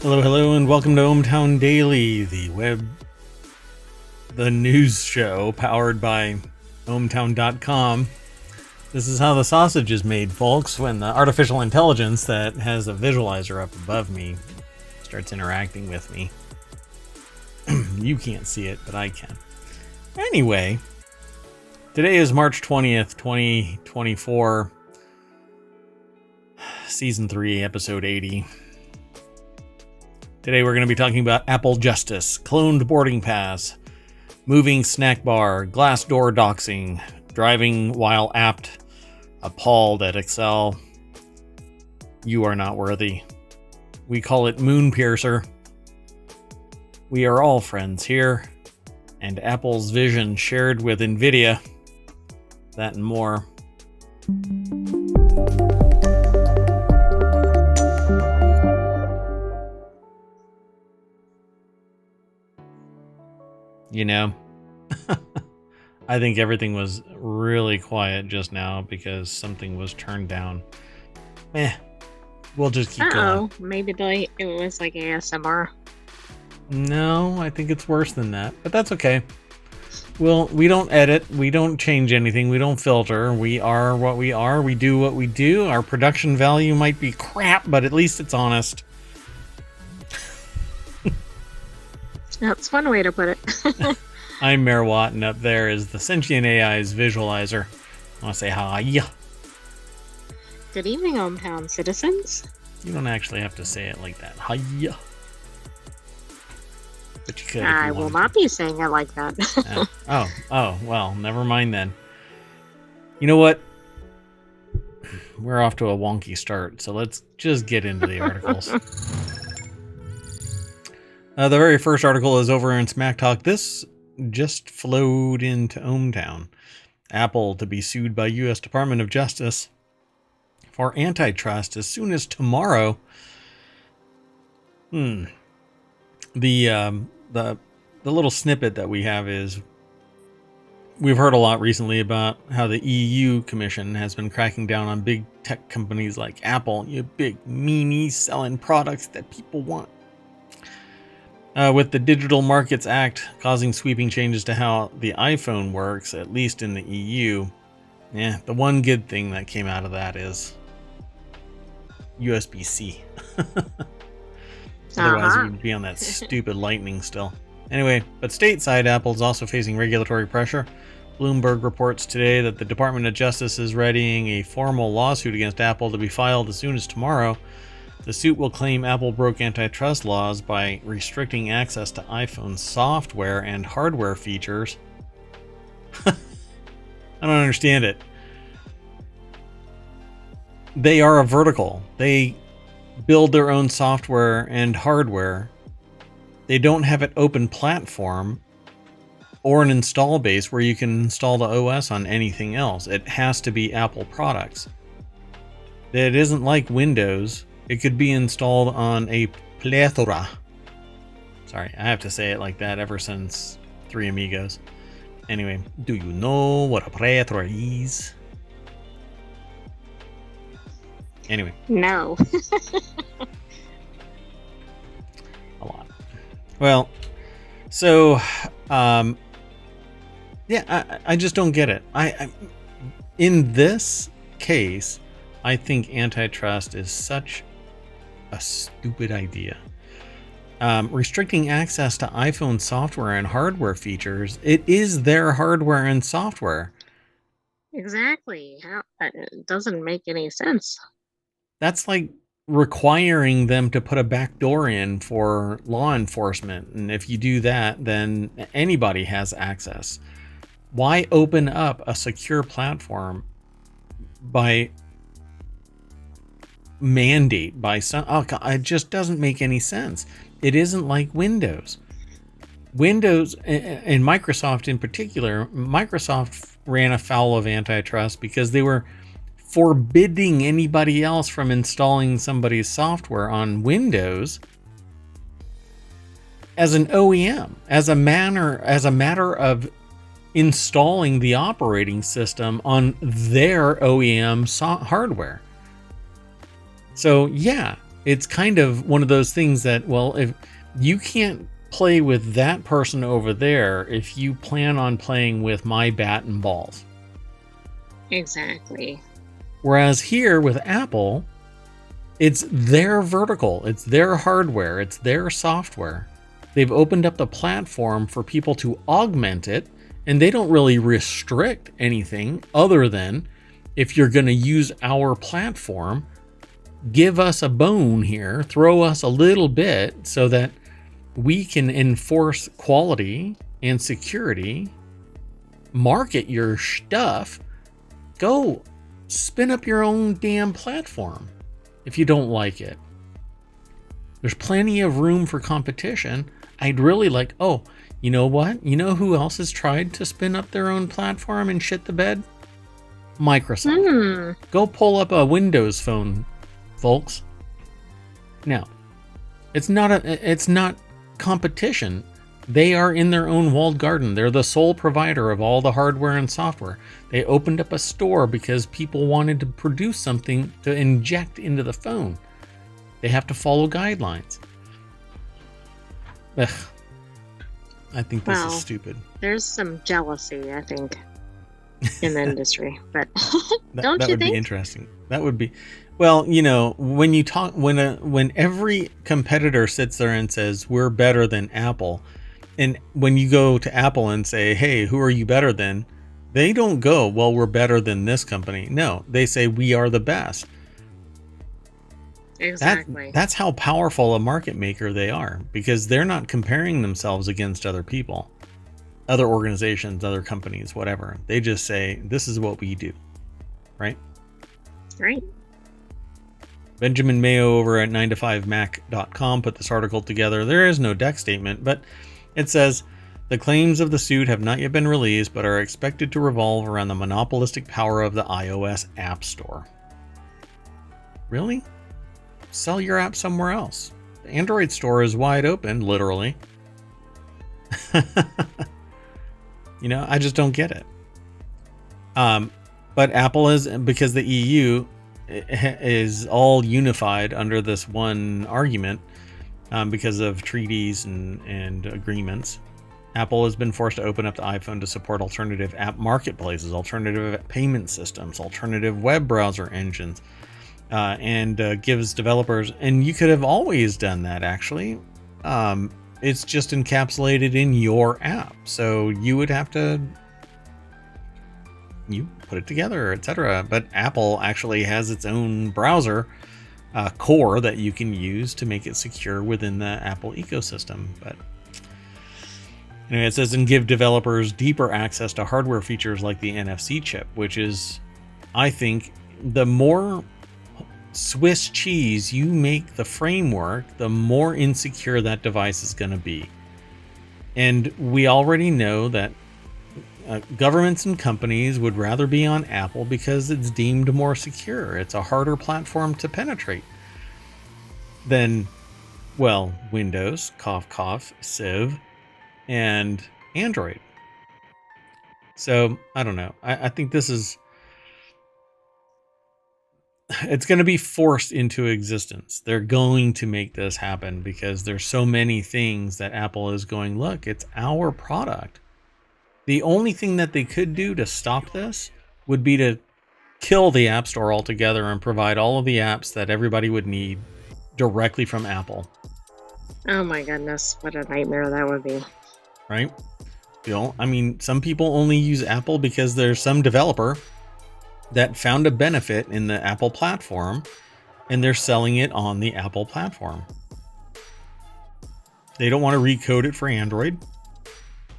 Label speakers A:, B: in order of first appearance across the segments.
A: Hello, hello, and welcome to ohmTown Daily, the news show powered by ohmTown.com. This is how the sausage is made, folks, when the artificial intelligence that has a visualizer up above me starts interacting with me. You can't see it, but I can. Anyway, today is March 20th, 2024, Season 3, Episode 80. Today we're going to be talking about Apple Justice, cloned boarding pass, moving snack bar, Glassdoor Doxxing, driving while apt, Appalled at Excel. You are not worthy. We call it Moonpiercer. We are all friends here, and Apple's vision shared with nVidia. That and more. You know, I think everything was really quiet just now because something was turned down. We'll just keep going.
B: Maybe it was like ASMR.
A: No, I think it's worse than that, but that's okay. Well, we don't edit, we don't change anything, we don't filter. We are what we are, we do what we do. Our production value might be crap, but at least it's honest.
B: That's one way to put it.
A: I'm Mayor Watt, and up there is the sentient AI's visualizer. I want to say hi.
B: Good evening, ohmTown citizens.
A: You don't actually have to say it like that. Hi. But you could.
B: I will not be saying it like that.
A: Oh, well, never mind then. You know what? We're off to a wonky start, so let's just get into the articles. The very first article is over in Smack Talk. This just flowed into ohmTown. Apple to be sued by U.S. Department of Justice for antitrust as soon as tomorrow. The little snippet that we have is we've heard a lot recently about how the EU Commission has been cracking down on big tech companies like Apple, you big meanies selling products that people want. With the Digital Markets Act causing sweeping changes to how the iPhone works, at least in the EU. The one good thing that came out of that is USB-C. Otherwise, we'd be on that stupid Lightning still. Anyway, but stateside, Apple's also facing regulatory pressure. Bloomberg reports today that the Department of Justice is readying a formal lawsuit against Apple to be filed as soon as tomorrow. The suit will claim Apple broke antitrust laws by restricting access to iPhone software and hardware features. I don't understand it. They are a vertical. They build their own software and hardware. They don't have an open platform or an install base where you can install the OS on anything else. It has to be Apple products. It isn't like Windows. It could be installed on a plethora. Sorry, I have to say it like that ever since Three Amigos. Anyway, do you know what a plethora is? Anyway.
B: No.
A: A lot. Well, so, I just don't get it. In this case, I think antitrust is such a stupid idea. Restricting access to iPhone software and hardware features, it is their hardware and software.
B: Exactly. It doesn't make any sense.
A: That's like requiring them to put a back door in for law enforcement. And if you do that, then anybody has access. Why open up a secure platform by mandate by some? It just doesn't make any sense. It isn't like Windows. Windows and Microsoft in particular, Microsoft ran afoul of antitrust because they were forbidding anybody else from installing somebody's software on Windows as an OEM, as a matter of installing the operating system on their OEM hardware. So yeah, it's kind of one of those things that, well, if you can't play with that person over there if you plan on playing with my bat and balls.
B: Exactly.
A: Whereas here with Apple, it's their vertical, it's their hardware, it's their software. They've opened up the platform for people to augment it, and they don't really restrict anything other than, if you're going to use our platform, give us a bone here, throw us a little bit so that we can enforce quality and security, market your stuff, go spin up your own damn platform if you don't like it. There's plenty of room for competition. I'd really like, oh, you know what? You know who else has tried to spin up their own platform and shit the bed? Microsoft. Go pull up a Windows phone, folks. Now, it's not competition. They are in their own walled garden. They're the sole provider of all the hardware and software. They opened up a store because people wanted to produce something to inject into the phone. They have to follow guidelines. Ugh. I think this is stupid.
B: There's some jealousy, I think, in the industry, but don't
A: that
B: you
A: would
B: think?
A: Be interesting. That would be, well, you know, when you talk, when every competitor sits there and says we're better than Apple, and when you go to Apple and say, hey, who are you better than? They don't go, well, we're better than this company. No, they say we are the best.
B: Exactly.
A: That's how powerful a market maker they are, because they're not comparing themselves against other people, other organizations, other companies, whatever. They just say, this is what we do. Right?
B: Right.
A: Benjamin Mayo over at 9to5mac.com put this article together. There is no deck statement, but it says, the claims of the suit have not yet been released, but are expected to revolve around the monopolistic power of the iOS App Store. Really? Sell your app somewhere else. The Android store is wide open, literally. You know, I just don't get it. But Apple is, because the EU is all unified under this one argument, because of treaties and agreements. Apple has been forced to open up the iPhone to support alternative app marketplaces, alternative payment systems, alternative web browser engines, and gives developers, and you could have always done that actually. It's just encapsulated in your app, so you would have to put it together, etc. But Apple actually has its own browser core that you can use to make it secure within the Apple ecosystem. But anyway, it says, and give developers deeper access to hardware features like the NFC chip, which is, I think, the more Swiss cheese you make the framework, the more insecure that device is going to be. And we already know that governments and companies would rather be on Apple because it's deemed more secure. It's a harder platform to penetrate than, well, Windows, cough, cough, Civ, and Android. So, I don't know. I think this is, it's going to be forced into existence. They're going to make this happen because there's so many things that Apple is going, look, it's our product. The only thing that they could do to stop this would be to kill the App Store altogether and provide all of the apps that everybody would need directly from Apple.
B: Oh my goodness, what a nightmare that would be.
A: Right? You know, I mean, some people only use Apple because there's some developer that found a benefit in the Apple platform and they're selling it on the Apple platform. They don't want to recode it for Android,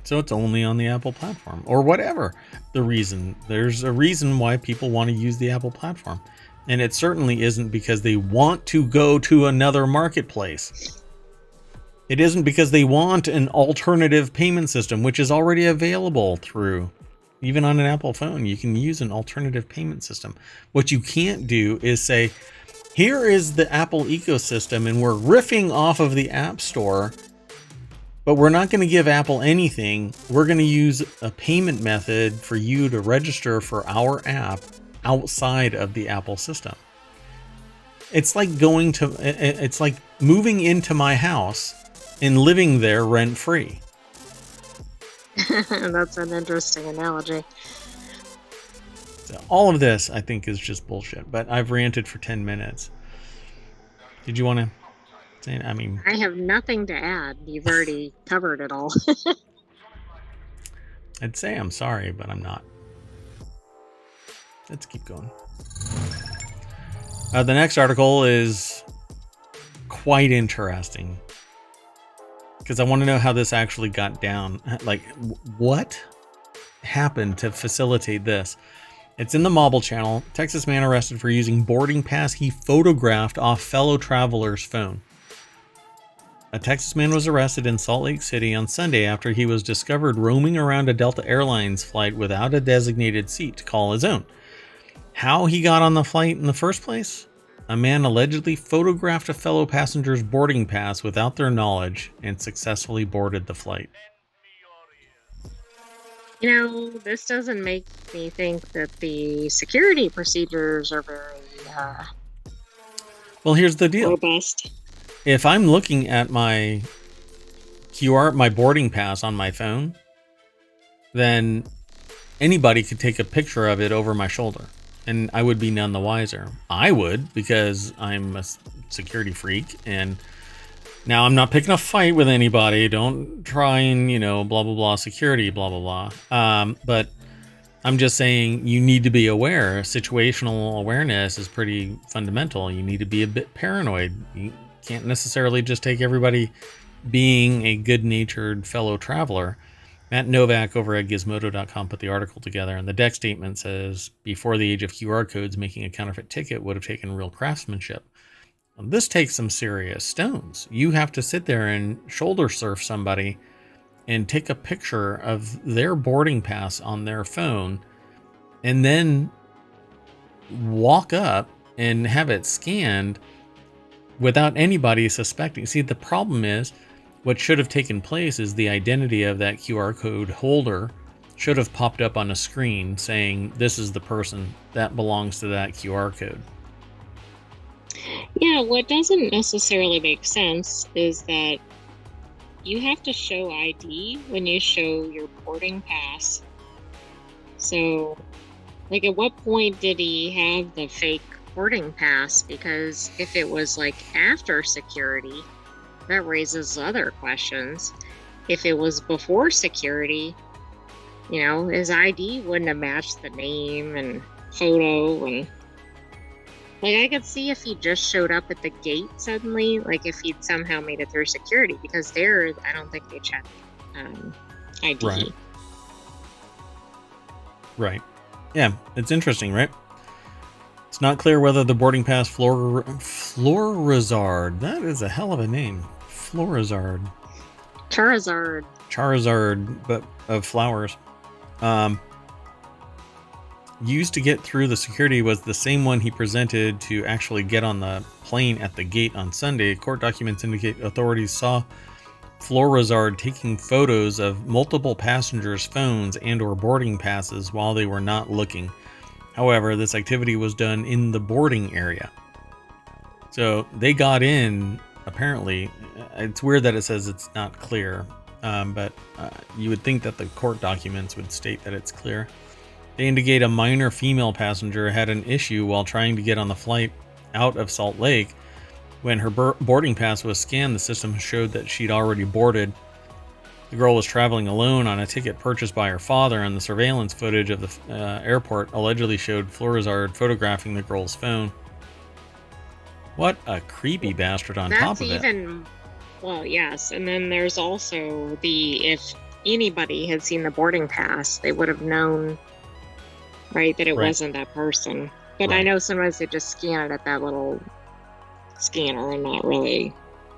A: so it's only on the Apple platform, or whatever the reason. There's a reason why people want to use the Apple platform, and it certainly isn't because they want to go to another marketplace. It isn't because they want an alternative payment system, which is already available through, even on an Apple phone, you can use an alternative payment system. What you can't do is say, here is the Apple ecosystem and we're riffing off of the App Store, but we're not going to give Apple anything. We're going to use a payment method for you to register for our app outside of the Apple system. It's like going to, it's like moving into my house and living there rent free.
B: That's an interesting analogy.
A: So all of this, I think, is just bullshit. But I've ranted for 10 minutes. Did you want to say? I mean,
B: I have nothing to add. You've already covered it all.
A: I'd say I'm sorry, but I'm not. Let's keep going. The next article is quite interesting because I want to know how this actually got down. Like, what happened to facilitate this? It's in the Mobile Channel. Texas man arrested for using boarding pass he photographed off fellow traveler's phone. A Texas man was arrested in Salt Lake City on Sunday after he was discovered roaming around a Delta Airlines flight without a designated seat to call his own. How he got on the flight in the first place? A man allegedly photographed a fellow passenger's boarding pass without their knowledge and successfully boarded the flight.
B: You know, this doesn't make me think that the security procedures are very
A: Well, here's the deal.
B: robust.
A: If I'm looking at my my boarding pass on my phone, then anybody could take a picture of it over my shoulder, and I would be none the wiser. I would, because I'm a security freak, and now I'm not picking a fight with anybody. Don't try and, blah, blah, blah, security, blah, blah, blah. But I'm just saying you need to be aware. Situational awareness is pretty fundamental. You need to be a bit paranoid. You can't necessarily just take everybody being a good-natured fellow traveler. Matt Novak over at Gizmodo.com put the article together, and the deck statement says, before the age of QR codes, making a counterfeit ticket would have taken real craftsmanship. Well, this takes some serious stones. You have to sit there and shoulder surf somebody and take a picture of their boarding pass on their phone and then walk up and have it scanned without anybody suspecting. See, the problem is, what should have taken place is the identity of that QR code holder should have popped up on a screen saying, this is the person that belongs to that QR code.
B: Yeah, what doesn't necessarily make sense is that you have to show ID when you show your boarding pass. So, like, at what point did he have the fake boarding pass? Because if it was, like, after security, that raises other questions. If it was before security, his ID wouldn't have matched the name and photo and... Like, I could see if he just showed up at the gate suddenly, like if he'd somehow made it through security, because there, I don't think they check ID.
A: Right. Yeah, it's interesting, right? It's not clear whether the boarding pass Florizard, that is a hell of a name. Florizard. Charizard, but of flowers. Used to get through the security was the same one he presented to actually get on the plane at the gate on Sunday. Court documents indicate authorities saw Florizard taking photos of multiple passengers' phones and or boarding passes while they were not looking. However, this activity was done in the boarding area. So they got in, apparently. It's weird that it says it's not clear, but you would think that the court documents would state that it's clear. They indicate a minor female passenger had an issue while trying to get on the flight out of Salt Lake. When her boarding pass was scanned, the system showed that she'd already boarded. The girl was traveling alone on a ticket purchased by her father, and the surveillance footage of the airport allegedly showed Florizard photographing the girl's phone. What a creepy bastard on top of it.
B: Well, yes, and then there's also if anybody had seen the boarding pass, they would have known... Right, that it wasn't that person. But I know sometimes they just scan it at that little scanner and not really,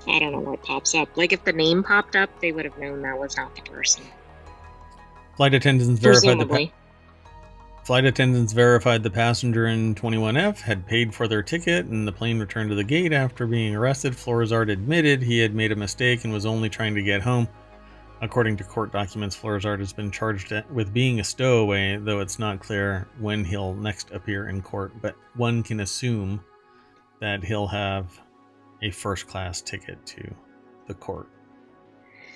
B: I don't know what pops up. Like if the name popped up, they would have known that was not the person.
A: Flight attendants verified the passenger in 21F had paid for their ticket, and the plane returned to the gate after being arrested. Florizard admitted he had made a mistake and was only trying to get home. According to court documents, Florizard has been charged with being a stowaway, though it's not clear when he'll next appear in court. But one can assume that he'll have a first-class ticket to the court.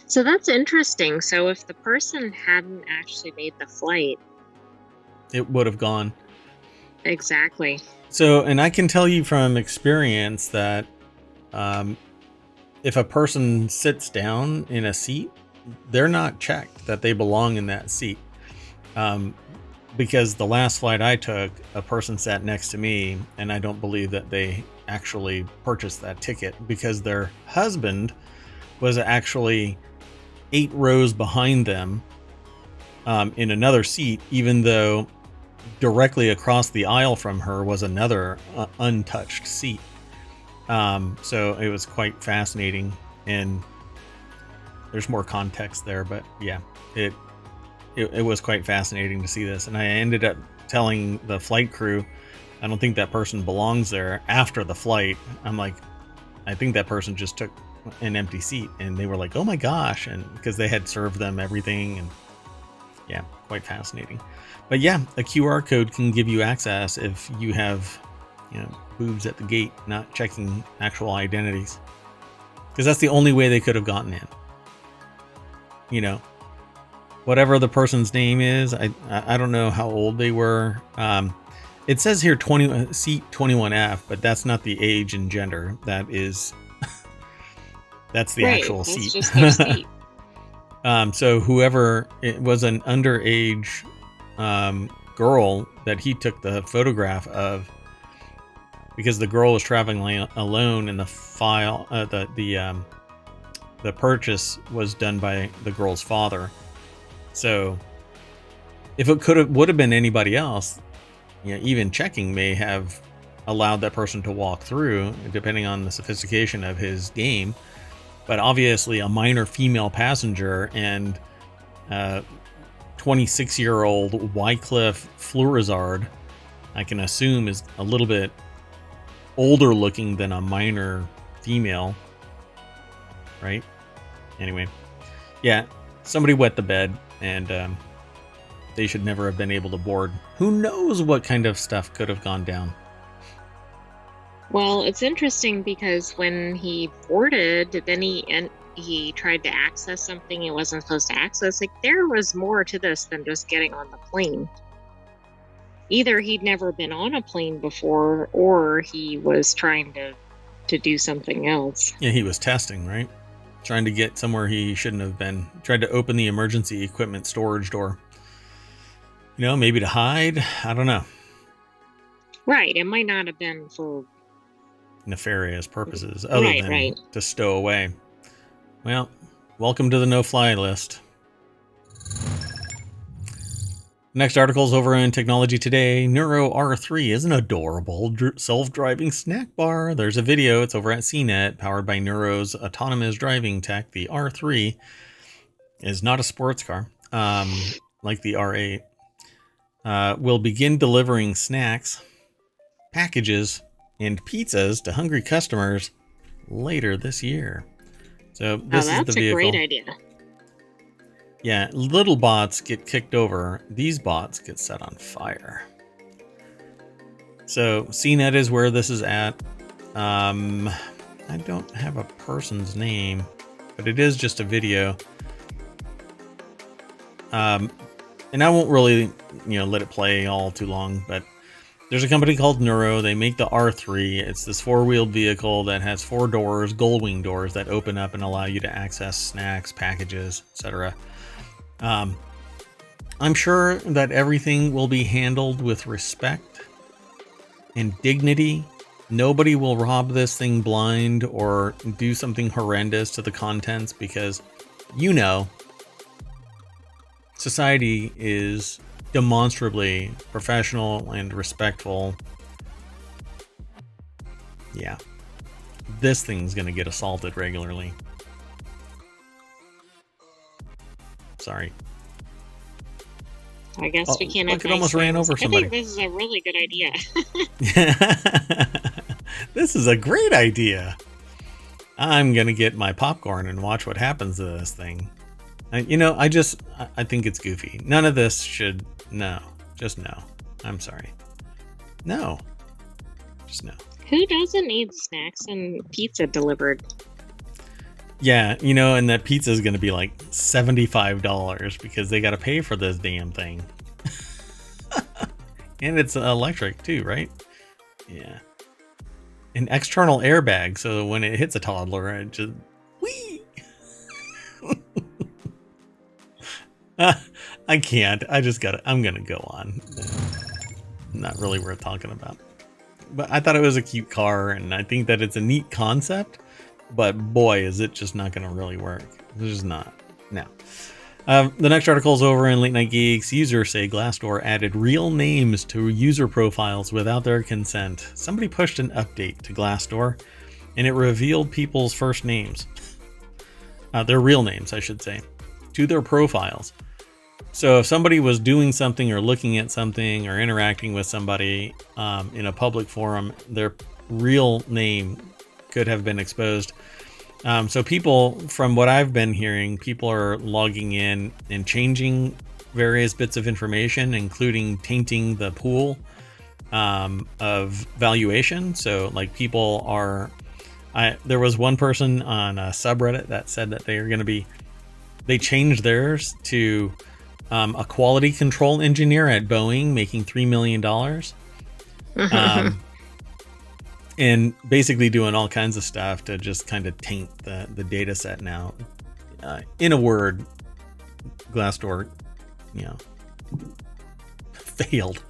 B: So that's interesting. So if the person hadn't actually made the flight,
A: It would have gone.
B: exactly.
A: So, and I can tell you from experience that if a person sits down in a seat, they're not checked that they belong in that seat. Because the last flight I took, a person sat next to me, and I don't believe that they actually purchased that ticket because their husband was actually 8 rows behind them in another seat, even though directly across the aisle from her was another untouched seat. So it was quite fascinating, and there's more context there, but yeah, it was quite fascinating to see this. And I ended up telling the flight crew, I don't think that person belongs there after the flight. I'm like, I think that person just took an empty seat, and they were like, oh my gosh, and because they had served them everything, and yeah, quite fascinating. But yeah, a QR code can give you access if you have, boobs at the gate, not checking actual identities, because that's the only way they could have gotten in. Whatever the person's name is, I don't know how old they were. It says here seat 21F, but that's not the age and gender. That is that's the actual
B: that's
A: seat.
B: just their seat.
A: So whoever it was, an underage girl that he took the photograph of, because the girl was traveling alone, and the file, the purchase was done by the girl's father. So if it would have been anybody else, even checking may have allowed that person to walk through, depending on the sophistication of his game. But obviously a minor female passenger and 26-year-old Wycliffe Flurizard, I can assume, is a little bit older looking than a minor female, right? Anyway, yeah, somebody wet the bed, and they should never have been able to board. Who knows what kind of stuff could have gone down?
B: Well, it's interesting because when he boarded, then he tried to access something he wasn't supposed to access. Like, there was more to this than just getting on the plane. Either he'd never been on a plane before, or he was trying to do something else.
A: Yeah, he was testing, right? Trying to get somewhere he shouldn't have been. Tried to open the emergency equipment storage door. Maybe to hide. I don't know.
B: Right. It might not have been for
A: nefarious purposes other than to stow away. Well, welcome to the no-fly list. Next article is over in Technology Today. Neuro R3 is an adorable self-driving snack bar. There's a video. It's over at CNET, powered by Neuro's autonomous driving tech. The R3 is not a sports car, like the R8. Will begin delivering snacks, packages, and pizzas to hungry customers later this year. So this is the vehicle. That's
B: a great idea.
A: Yeah, little bots get kicked over. These bots get set on fire. So CNET is where this is at. I don't have a person's name, but it is just a video. And I won't really, let it play all too long, but there's a company called Neuro. They make the R3. It's this 4-wheeled vehicle that has 4 doors, gull-wing doors that open up and allow you to access snacks, packages, etc. I'm sure that everything will be handled with respect and dignity. Nobody will rob this thing blind or do something horrendous to the contents, because society is demonstrably professional and respectful. Yeah, this thing's gonna get assaulted regularly. Sorry.
B: I guess we can't.
A: Look, it almost ran over somebody.
B: I think this is a really good idea.
A: This is a great idea. I'm gonna get my popcorn and watch what happens to this thing. I think it's goofy. None of this should. No, just no. I'm sorry. No, just no.
B: Who doesn't need snacks and pizza delivered?
A: Yeah, you know, and that pizza is going to be like $75 because they got to pay for this damn thing. And it's electric too, right? Yeah. An external airbag, so when it hits a toddler, it just whee. I can't. I'm gonna go on. Not really worth talking about. But I thought it was a cute car, and I think that it's a neat concept. But boy, is it just not gonna really work. It's just not. No. The next article is over in Late Night Geeks. Users say Glassdoor added real names to user profiles without their consent. Somebody pushed an update to Glassdoor, and it revealed people's first names. Their real names, I should say, to their profiles. So if somebody was doing something or looking at something or interacting with somebody in a public forum, their real name could have been exposed. So people, from what I've been hearing, people are logging in and changing various bits of information, including tainting the pool of valuation. So like people are, there was one person on a subreddit that said that they changed theirs to a quality control engineer at Boeing making $3 million. And basically doing all kinds of stuff to just kind of taint the data set now. In a word, Glassdoor, failed.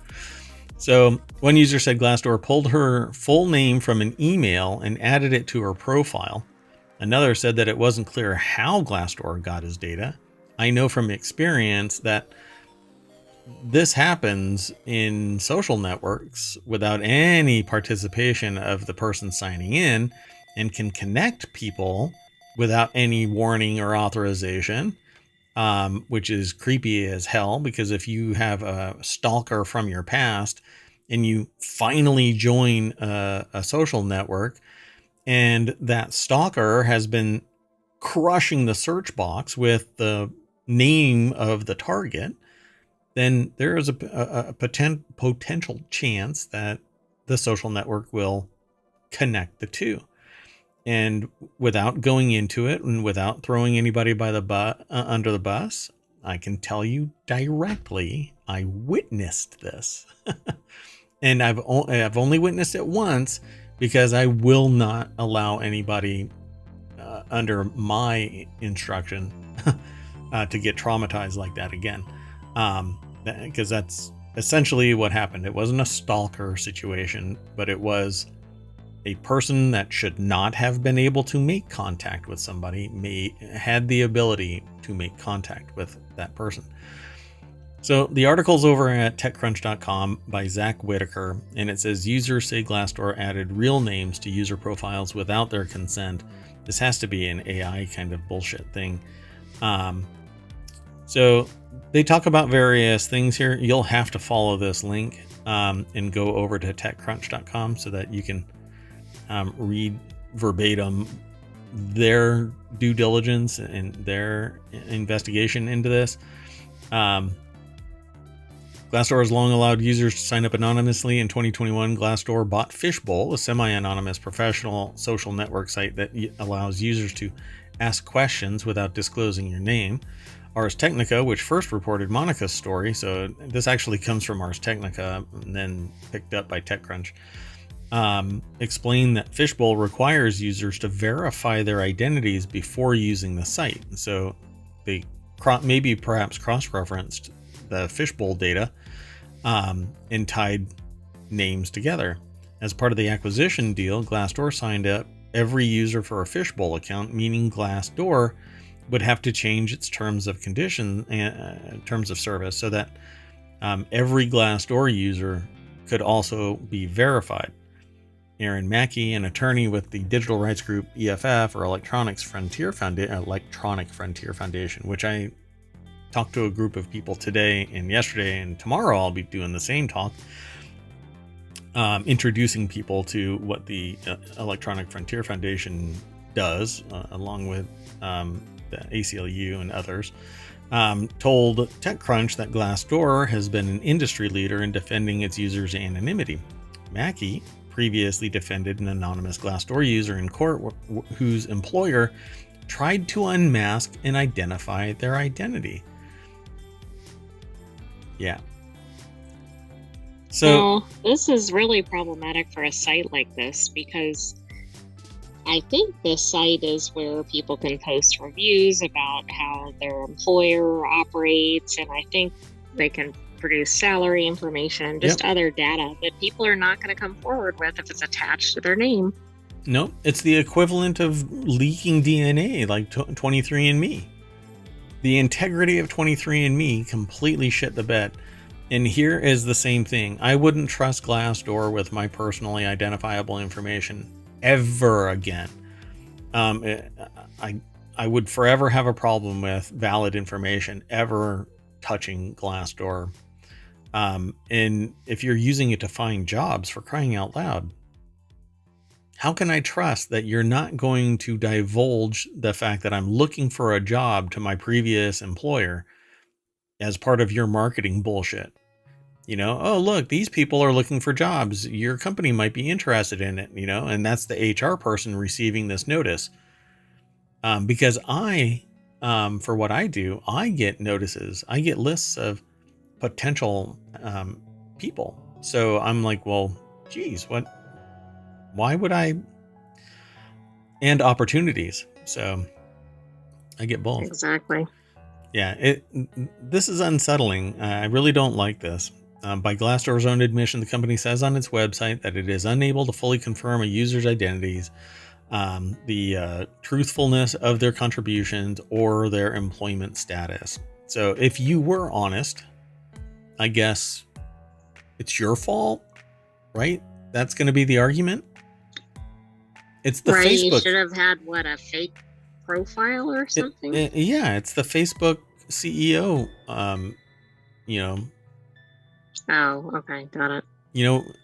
A: So one user said Glassdoor pulled her full name from an email and added it to her profile. Another said that it wasn't clear how Glassdoor got his data. I know from experience that this happens in social networks without any participation of the person signing in, and can connect people without any warning or authorization, which is creepy as hell, because if you have a stalker from your past and you finally join a social network and that stalker has been crushing the search box with the name of the target, then there is a potential chance that the social network will connect the two. And without going into it and without throwing anybody by the under the bus, I can tell you directly, I witnessed this. And I've only witnessed it once, because I will not allow anybody under my instruction to get traumatized like that again. Because that's essentially what happened. It wasn't a stalker situation, but it was a person that should not have been able to make contact with somebody had the ability to make contact with that person. So the article's over at TechCrunch.com by Zach Whitaker, and it says users say Glassdoor added real names to user profiles without their consent. This has to be an AI kind of bullshit thing. So they talk about various things here. You'll have to follow this link and go over to TechCrunch.com so that you can read verbatim their due diligence and their investigation into this. Glassdoor has long allowed users to sign up anonymously. In 2021, Glassdoor bought Fishbowl, a semi-anonymous professional social network site that allows users to ask questions without disclosing your name. Ars Technica, which first reported Monica's story, so this actually comes from Ars Technica and then picked up by TechCrunch, explained that Fishbowl requires users to verify their identities before using the site. So they perhaps cross-referenced the Fishbowl data and tied names together. As part of the acquisition deal, Glassdoor signed up every user for a Fishbowl account, meaning Glassdoor would have to change its terms of condition, terms of service, so that every Glassdoor user could also be verified. Aaron Mackey, an attorney with the digital rights group EFF, or Electronic Frontier Foundation, which I talked to a group of people today and yesterday, and tomorrow I'll be doing the same talk, introducing people to what the Electronic Frontier Foundation does, along with the ACLU and others, told TechCrunch that Glassdoor has been an industry leader in defending its users' anonymity. Mackey previously defended an anonymous Glassdoor user in court whose employer tried to unmask and identify their identity. Yeah. So
B: well, this is really problematic for a site like this because I think this site is where people can post reviews about how their employer operates, and I think they can produce salary information, just other data that people are not going to come forward with if it's attached to their name.
A: No, it's the equivalent of leaking DNA, like 23andMe. The integrity of 23andMe completely shit the bed. And here is the same thing. I wouldn't trust Glassdoor with my personally identifiable information ever again. I would forever have a problem with valid information ever touching Glassdoor. And if you're using it to find jobs, for crying out loud, how can I trust that you're not going to divulge the fact that I'm looking for a job to my previous employer as part of your marketing bullshit? You know, oh, look, these people are looking for jobs. Your company might be interested in it, you know, and that's the HR person receiving this notice. Because for what I do, I get notices. I get lists of potential people. So I'm like, well, geez, why would I? And opportunities. So I get both.
B: Exactly.
A: Yeah, this is unsettling. I really don't like this. By Glassdoor's own admission, the company says on its website that it is unable to fully confirm a user's identities, the truthfulness of their contributions, or their employment status. So if you were honest, I guess it's your fault, right? That's going to be the argument. It's the
B: right,
A: Facebook.
B: You should have had, a fake profile or something?
A: Yeah, it's the Facebook CEO,
B: Oh, okay, got it.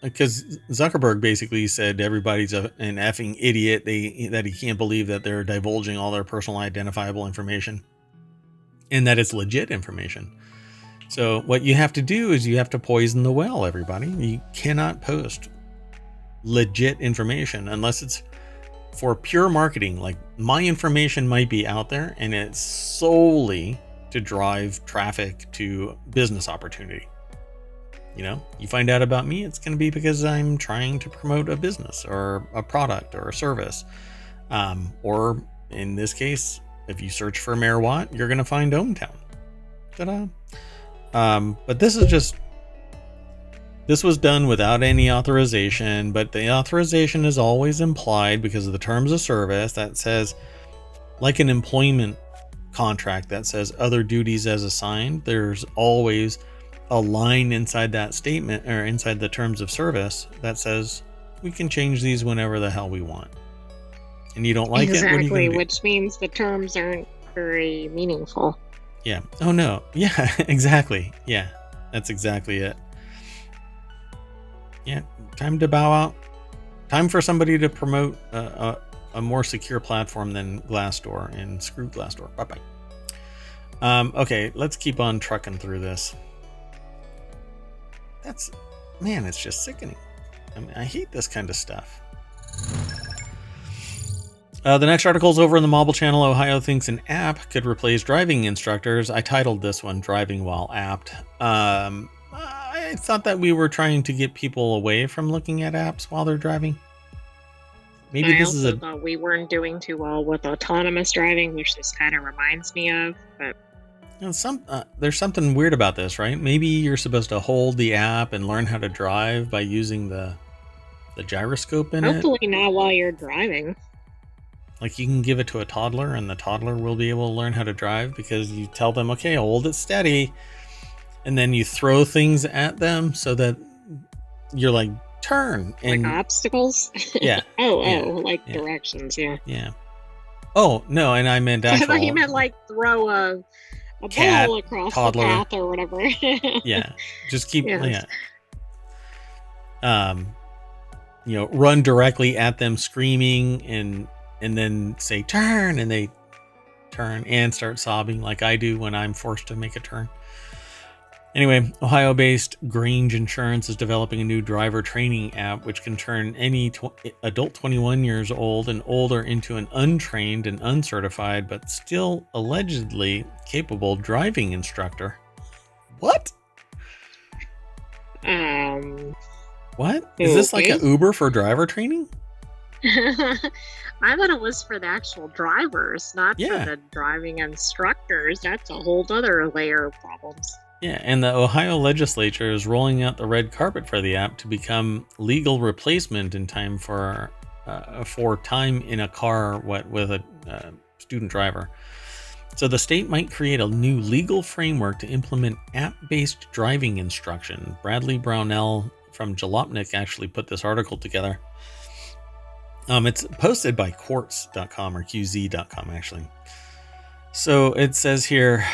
A: Because Zuckerberg basically said everybody's an effing idiot. That he can't believe that they're divulging all their personal identifiable information and that it's legit information. So what you have to do is you have to poison the well, everybody. You cannot post legit information unless it's for pure marketing. Like, my information might be out there and it's solely to drive traffic to business opportunity. You find out about me, it's going to be because I'm trying to promote a business or a product or a service. Or in this case, if you search for Mayor Watt, you're going to find ohmTown. Ta-da. But this was done without any authorization, but the authorization is always implied because of the terms of service that says, like an employment contract that says other duties as assigned, there's always a line inside that statement or inside the terms of service that says we can change these whenever the hell we want. And you don't like it? What are you gonna do?
B: Which means the terms aren't very meaningful.
A: Yeah. Oh no. Yeah, exactly. Yeah, that's exactly it. Yeah, time to bow out. Time for somebody to promote a more secure platform than Glassdoor, and screw Glassdoor. Bye-bye. Okay, let's keep on trucking through this. It's just sickening. I hate this kind of stuff. The next article is over in the Mobile Channel. Ohio thinks an app could replace driving instructors. I titled this one Driving While Apt. I thought that we were trying to get people away from looking at apps while they're driving. Maybe
B: I also thought we weren't doing too well with autonomous driving, which this kind of reminds me of. But
A: there's something weird about this, right? Maybe you're supposed to hold the app and learn how to drive by using the gyroscope in it.
B: Hopefully not while you're driving.
A: Like, you can give it to a toddler and the toddler will be able to learn how to drive because you tell them, okay, hold it steady. And then you throw things at them so that you're like, turn. And,
B: like obstacles?
A: Yeah.
B: Directions, yeah.
A: Yeah. Oh, no, and I meant actual...
B: I thought you meant like throw a
A: cat,
B: ball across
A: toddler.
B: the path or whatever.
A: Yeah. Just keep...
B: Yes.
A: Yeah. Run directly at them screaming and then say, turn, and they turn and start sobbing like I do when I'm forced to make a turn. Anyway, Ohio-based Grange Insurance is developing a new driver training app which can turn any adult 21 years old and older into an untrained and uncertified but still allegedly capable driving instructor. What? What? Is this like an Uber for driver training?
B: I thought it was for the actual drivers, not for the driving instructors. That's a whole other layer of problems.
A: Yeah, and the Ohio legislature is rolling out the red carpet for the app to become legal replacement in time for time in a car with a student driver. So the state might create a new legal framework to implement app-based driving instruction. Bradley Brownell from Jalopnik actually put this article together. It's posted by quartz.com or qz.com actually. So it says here,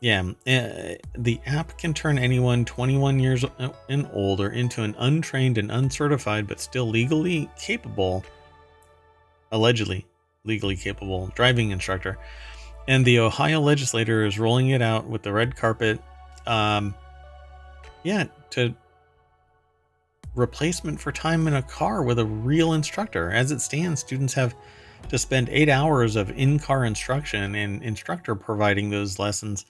A: the app can turn anyone 21 years and older into an untrained and uncertified but still legally capable, allegedly legally capable driving instructor. And the Ohio legislature is rolling it out with the red carpet. To replacement for time in a car with a real instructor. As it stands, students have to spend 8 hours of in-car instruction, and instructor providing those lessons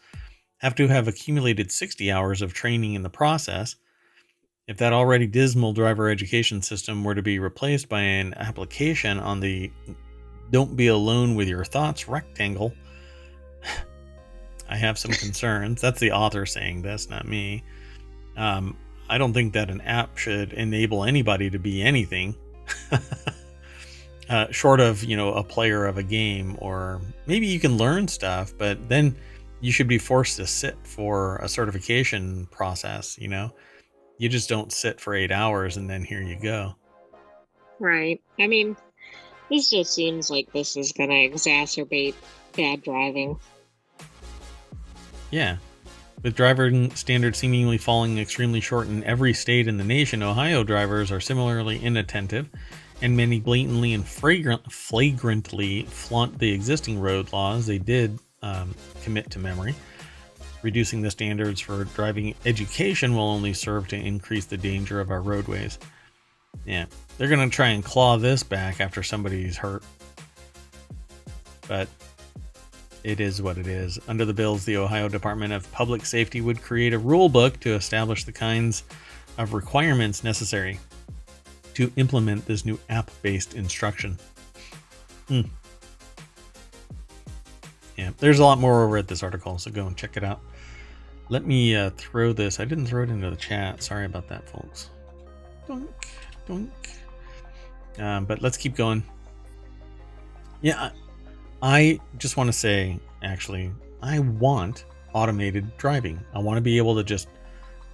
A: have to have accumulated 60 hours of training in the process. If that already dismal driver education system were to be replaced by an application on the "Don't be alone with your thoughts" rectangle, I have some concerns. That's the author saying this, not me. I don't think that an app should enable anybody to be anything short of, a player of a game, or maybe you can learn stuff, but then you should be forced to sit for a certification process. You just don't sit for 8 hours and then here you go.
B: Right. I mean, this just seems like this is going to exacerbate bad driving.
A: Yeah. With driving standards seemingly falling extremely short in every state in the nation, Ohio drivers are similarly inattentive, and many blatantly and flagrantly flaunt the existing road laws they did commit to memory. Reducing the standards for driving education will only serve to increase the danger of our roadways. Yeah, they're going to try and claw this back after somebody's hurt. But it is what it is. Under the bills, the Ohio Department of Public Safety would create a rule book to establish the kinds of requirements necessary to implement this new app-based instruction. Yeah, there's a lot more over at this article, so go and check it out. Let me throw this. I didn't throw it into the chat. Sorry about that, folks. Doink, doink. But let's keep going. Yeah, I just want to say, actually, I want automated driving. I want to be able to just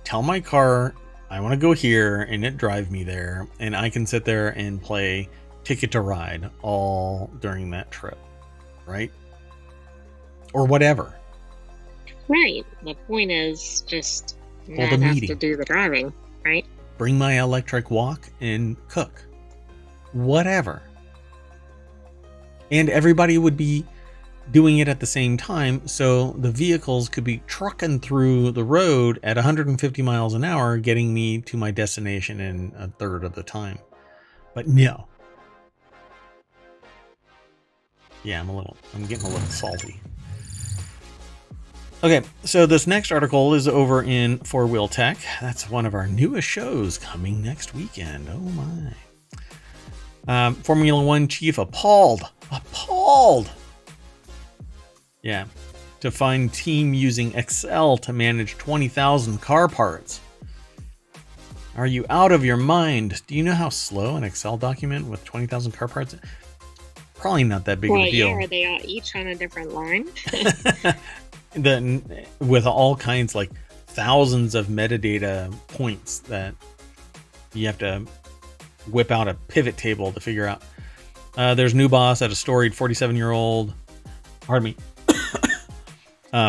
A: tell my car, I want to go here, and it drive me there, and I can sit there and play Ticket to Ride all during that trip, right? Or whatever.
B: Right. The point is just not have to do the driving, right?
A: Bring my electric walk and cook. Whatever. And everybody would be doing it at the same time, so the vehicles could be trucking through the road at 150 miles an hour, getting me to my destination in a third of the time. But no. Yeah, I'm getting a little salty. Okay, so this next article is over in 4-Wheel Tech. That's one of our newest shows coming next weekend. Oh my. Formula One chief appalled. Yeah, to find team using Excel to manage 20,000 car parts. Are you out of your mind? Do you know how slow an Excel document with 20,000 car parts is? Probably not that big of a deal.
B: Yeah, are they all each on a different line?
A: With all kinds, like thousands of metadata points that you have to whip out a pivot table to figure out. There's a new boss at a storied 47-year-old,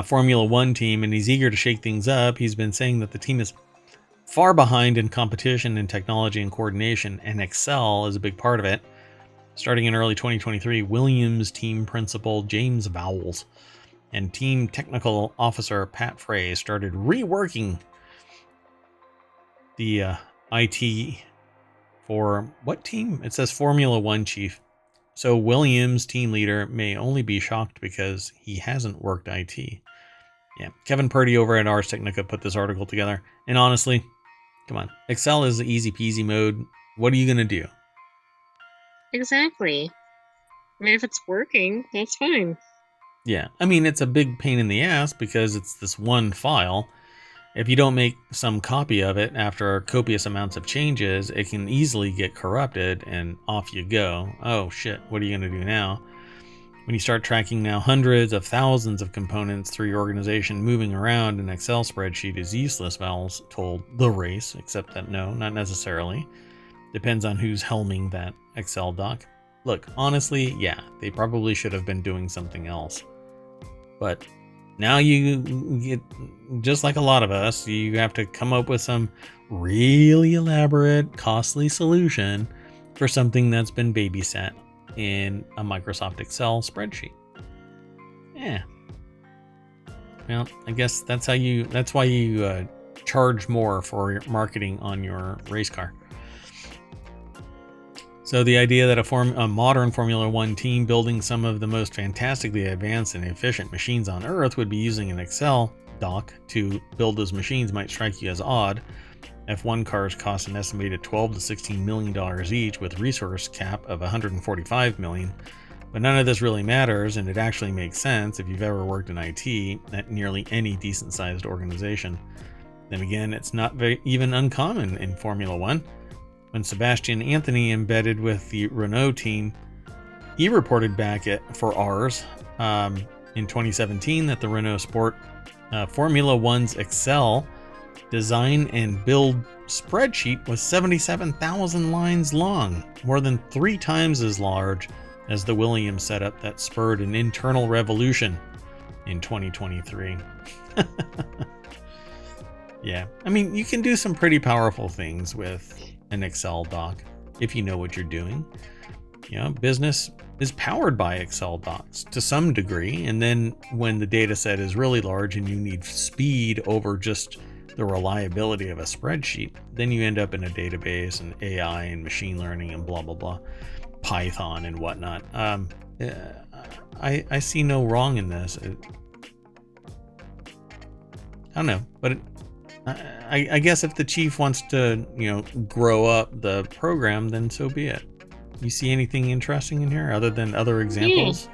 A: Formula One team, and he's eager to shake things up. He's been saying that the team is far behind in competition in technology and coordination, and Excel is a big part of it. Starting in early 2023, Williams team principal James Vowles and Team Technical Officer Pat Frey started reworking the IT for what team? It says Formula One chief. So Williams' team leader may only be shocked because he hasn't worked IT. Yeah, Kevin Purdy over at Ars Technica put this article together. And honestly, come on, Excel is the easy peasy mode. What are you going to do?
B: Exactly. I mean, if it's working, that's fine.
A: Yeah, I mean, it's a big pain in the ass because it's this one file. If you don't make some copy of it after copious amounts of changes, it can easily get corrupted and off you go. Oh shit, what are you going to do now? When you start tracking now hundreds of thousands of components through your organization, moving around an Excel spreadsheet is useless, Val's told The Race, except that no, not necessarily. Depends on who's helming that Excel doc. Look, honestly, yeah, they probably should have been doing something else. But now you get, just like a lot of us, you have to come up with some really elaborate, costly solution for something that's been babysat in a Microsoft Excel spreadsheet. Yeah. Well, I guess that's why you charge more for your marketing on your race car. So the idea that a modern Formula One team building some of the most fantastically advanced and efficient machines on Earth would be using an Excel doc to build those machines might strike you as odd. F1 cars cost an estimated $12 to $16 million each with resource cap of $145 million. But none of this really matters, and it actually makes sense if you've ever worked in IT at nearly any decent-sized organization. Then again, it's not even uncommon in Formula One. When Sebastian Anthony embedded with the Renault team, he reported back for ours in 2017 that the Renault Sport Formula One's Excel design and build spreadsheet was 77,000 lines long, more than 3 times as large as the Williams setup that spurred an internal revolution in 2023. Yeah, I mean, you can do some pretty powerful things with an Excel doc if you know what you're doing. You know, business is powered by Excel docs to some degree, and then when the data set is really large and you need speed over just the reliability of a spreadsheet, then you end up in a database and AI and machine learning and blah blah blah, Python and whatnot. I see no wrong in this. I don't know, but I guess if the chief wants to, grow up the program, then so be it. You see anything interesting in here other than other examples?
B: Yeah.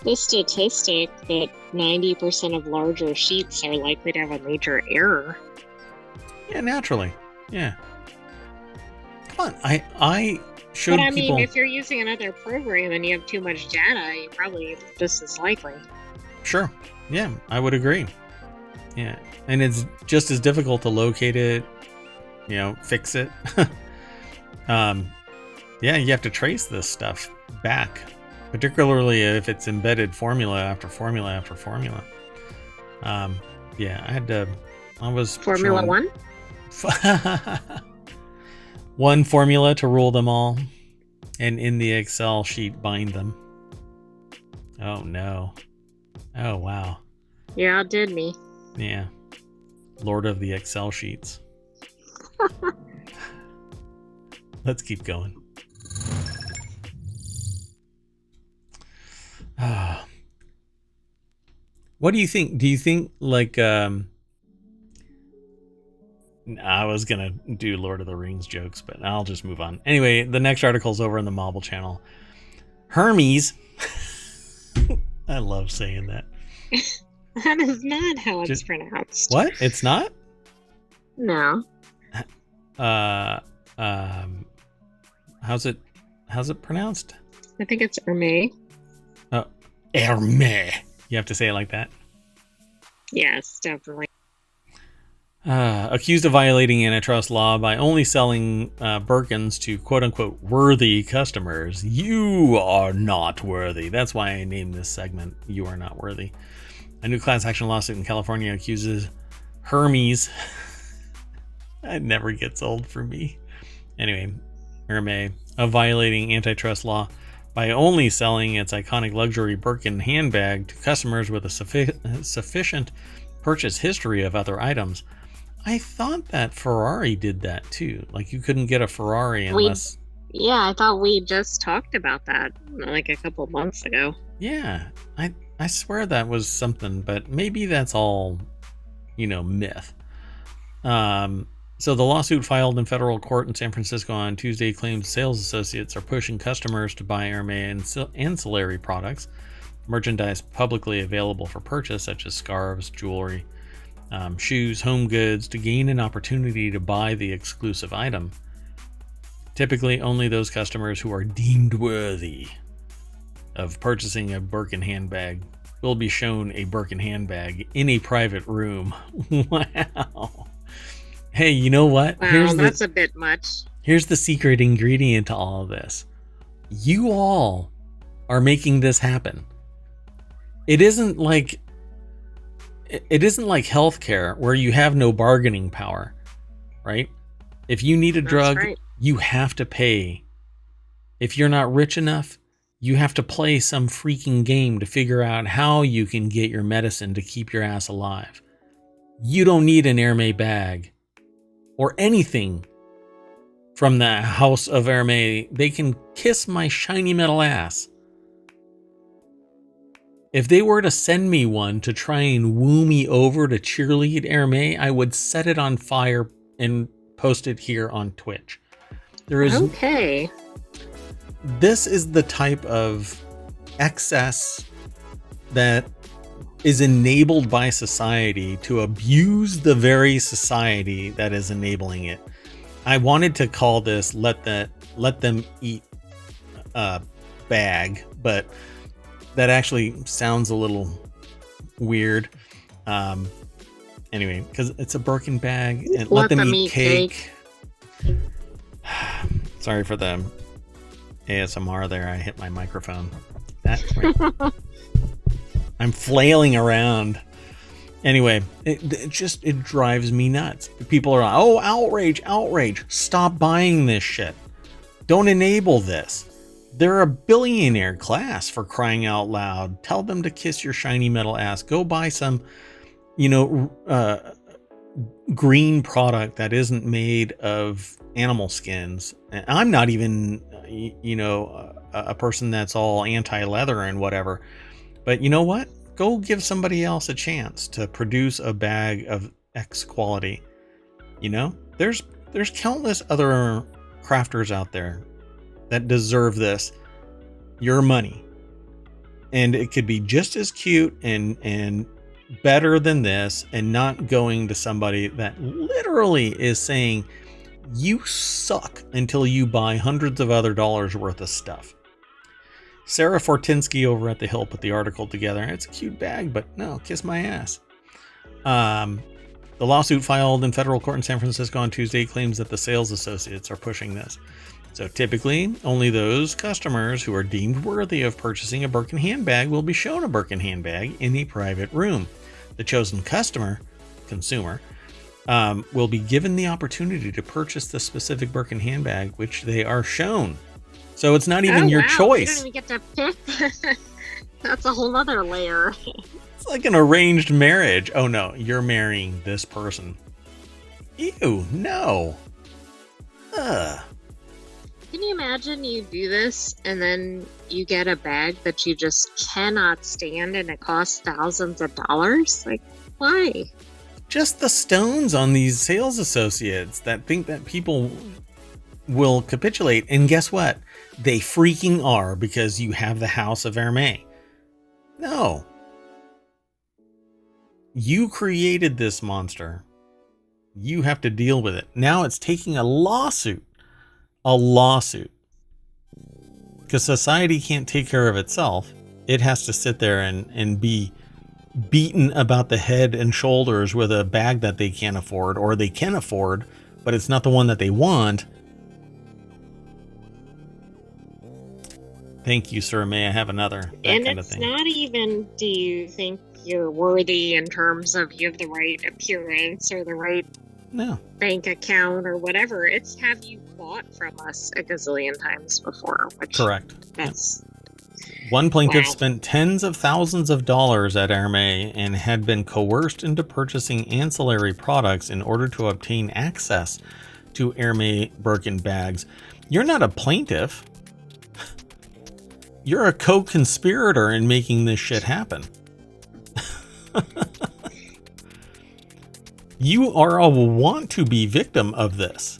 B: The statistic that 90% of larger sheets are likely to have a major error.
A: Yeah, naturally. Yeah. Come on, I showed
B: people... But I
A: mean,
B: if you're using another program and you have too much data, you probably just as likely.
A: Sure. Yeah, I would agree. Yeah, and it's just as difficult to locate it, fix it. Yeah, you have to trace this stuff back, particularly if it's embedded formula after formula after formula. Yeah, I was
B: Formula One?
A: One formula to rule them all, and in the Excel sheet bind them. Oh no. Oh wow.
B: Yeah, it did me.
A: Yeah. Lord of the Excel sheets. Let's keep going. What do you think? Do you think I was gonna do Lord of the Rings jokes, but I'll just move on. Anyway, the next article's over in the Marble channel. Hermes. I love saying that.
B: That is not how it's pronounced.
A: What? It's not?
B: No.
A: How's it pronounced?
B: I think it's Hermes.
A: Oh, Hermes. You have to say it like that?
B: Yes, definitely.
A: Accused of violating antitrust law by only selling Birkins to quote-unquote worthy customers. You are not worthy. That's why I named this segment, You Are Not Worthy. A new class action lawsuit in California accuses Hermes. It never gets old for me. Anyway, Hermes of violating antitrust law by only selling its iconic luxury Birkin handbag to customers with a sufficient purchase history of other items. I thought that Ferrari did that too. Like you couldn't get a Ferrari unless...
B: Yeah, I thought we just talked about that like a couple months ago.
A: Yeah, I swear that was something, but maybe that's all, myth. So the lawsuit filed in federal court in San Francisco on Tuesday claims sales associates are pushing customers to buy Hermès ancillary products, merchandise publicly available for purchase, such as scarves, jewelry, shoes, home goods, to gain an opportunity to buy the exclusive item. Typically, only those customers who are deemed worthy of purchasing a Birkin handbag will be shown a Birkin handbag in a private room. Wow. Hey, you know what?
B: Wow, that's a bit much.
A: Here's the secret ingredient to all of this. You all are making this happen. It isn't like healthcare where you have no bargaining power, right? If you need a drug,
B: right,
A: you have to pay. If you're not rich enough, you have to play some freaking game to figure out how you can get your medicine to keep your ass alive. You don't need an Hermès bag or anything from the house of Hermès. They can kiss my shiny metal ass. If they were to send me one to try and woo me over to cheerlead Hermès, I would set it on fire and post it here on Twitch. There is
B: okay.
A: This is the type of excess that is enabled by society to abuse the very society that is enabling it. I wanted to call this let them eat bag, but that actually sounds a little weird. Anyway, because it's a Birkin bag, and let them eat cake. Sorry for the ASMR there. I hit my microphone. I'm flailing around. Anyway, it drives me nuts. People are like, oh, outrage. Stop buying this shit. Don't enable this. They're a billionaire class, for crying out loud. Tell them to kiss your shiny metal ass. Go buy some, green product that isn't made of animal skins. And I'm not even, a person that's all anti-leather and whatever. But you know what? Go give somebody else a chance to produce a bag of X quality. There's countless other crafters out there that deserve this, your money. And it could be just as cute and better than this, and not going to somebody that literally is saying you suck until you buy hundreds of other dollars worth of stuff. Sarah Fortinsky over at The Hill put the article together. It's a cute bag, but no, kiss my ass. The lawsuit filed in federal court in San Francisco on Tuesday claims that the sales associates are pushing this. So typically, only those customers who are deemed worthy of purchasing a Birkin handbag will be shown a Birkin handbag in a private room. The chosen consumer, will be given the opportunity to purchase the specific Birkin handbag, which they are shown. So it's not even your choice.
B: You don't even get to pick. That's a whole other layer.
A: It's like an arranged marriage. Oh no, you're marrying this person. Ew, no. Ugh.
B: Can you imagine you do this and then you get a bag that you just cannot stand and it costs thousands of dollars? Like, why?
A: Just the stones on these sales associates that think that people will capitulate. And guess what? They freaking are, because you have the House of Hermès. No. You created this monster. You have to deal with it. Now it's taking a lawsuit. Because society can't take care of itself. It has to sit there and be beaten about the head and shoulders with a bag that they can't afford, or they can afford, but it's not the one that they want. Thank you, sir. May I have another?
B: And it's not even, do you think you're worthy in terms of you have the right appearance or the right bank account or whatever. It's, have you bought from us a gazillion times before. Which
A: Correct.
B: That's
A: one plaintiff
B: wow.
A: spent tens of thousands of dollars at Hermé and had been coerced into purchasing ancillary products in order to obtain access to Hermé Birkin bags. You're not a plaintiff. You're a co-conspirator in making this shit happen. You are a want-to-be victim of this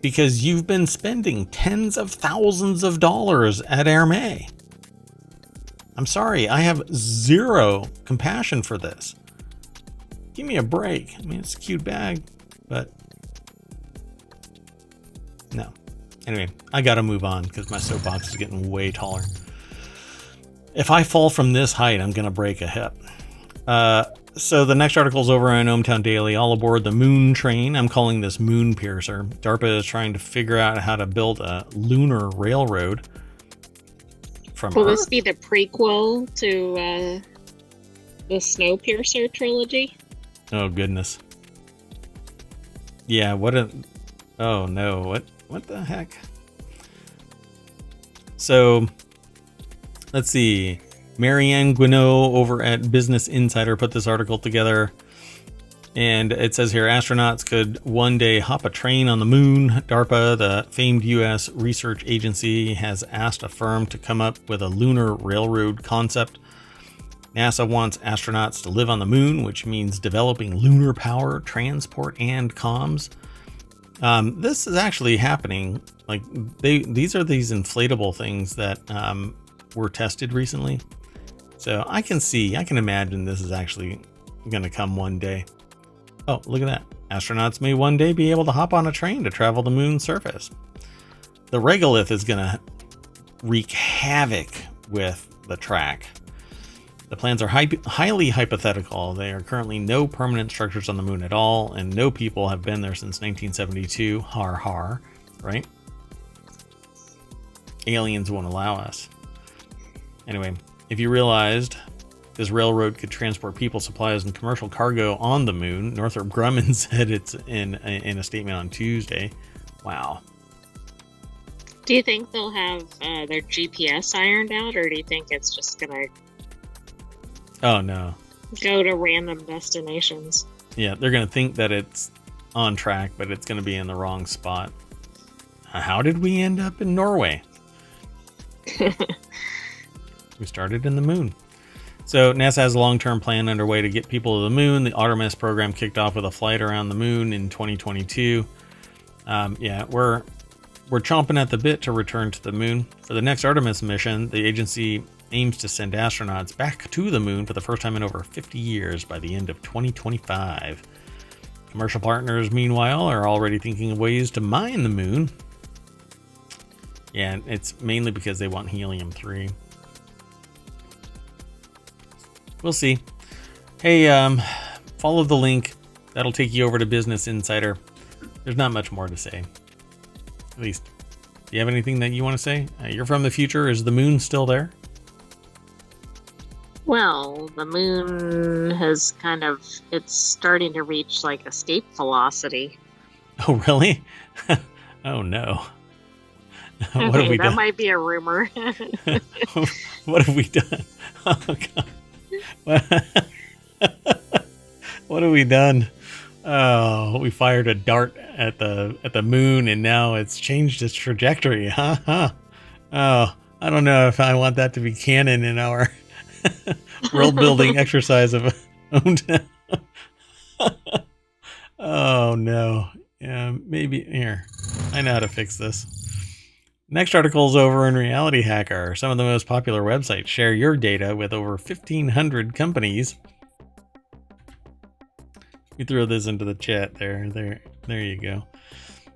A: because you've been spending tens of thousands of dollars at Hermé. I'm sorry, I have zero compassion for this. Give me a break. I mean, it's a cute bag, but no. Anyway, I gotta move on because my soapbox is getting way taller. If I fall from this height, I'm gonna break a hip. So the next article is over on ohmTown Daily. All aboard the Moon train. I'm calling this Moonpiercer. DARPA is trying to figure out how to build a lunar railroad from
B: Will
A: Earth.
B: this be the prequel to the Snowpiercer trilogy?
A: Oh goodness. Yeah, oh no, what the heck? So let's see. Marianne Guineau over at Business Insider put this article together. And it says here, astronauts could one day hop a train on the moon. DARPA, the famed U.S. research agency, has asked a firm to come up with a lunar railroad concept. NASA wants astronauts to live on the moon, which means developing lunar power, transport, and comms. This is actually happening. Like these are these inflatable things that were tested recently. So I can imagine this is actually going to come one day. Oh, look at that. Astronauts may one day be able to hop on a train to travel the moon's surface. The regolith is going to wreak havoc with the track. The plans are highly hypothetical. There are currently no permanent structures on the moon at all, and no people have been there since 1972. Har har, right? Aliens won't allow us. Anyway, if you realized this railroad could transport people, supplies, and commercial cargo on the moon, Northrop Grumman said it's in a statement on Tuesday. Wow.
B: Do you think they'll have their GPS ironed out, or do you think it's just gonna
A: Oh no.
B: go to random destinations?
A: Yeah, they're gonna think that it's on track, but it's gonna be in the wrong spot. How did we end up in Norway? We started in the moon. So NASA has a long-term plan underway to get people to the moon. The Artemis program kicked off with a flight around the moon in 2022. Yeah, we're chomping at the bit to return to the moon. For the next Artemis mission, the agency aims to send astronauts back to the moon for the first time in over 50 years by the end of 2025. Commercial partners, meanwhile, are already thinking of ways to mine the moon. Yeah, it's mainly because they want helium-3. We'll see. Hey, follow the link. That'll take you over to Business Insider. There's not much more to say. At least, do you have anything that you want to say? You're from the future. Is the moon still there?
B: Well, the moon has it's starting to reach like escape velocity.
A: Oh, really? Oh, no. What have we done?
B: That might be a rumor.
A: What have we done? Oh, God. What have we done? Oh, we fired a dart at the moon, and now it's changed its trajectory. Oh, I don't know if I want that to be canon in our world building exercise of ohmTown. Oh no. Yeah, maybe here. I know how to fix this. Next article is over in Reality Hacker. Some of the most popular websites share your data with over 1,500 companies. We throw this into the chat there. There you go.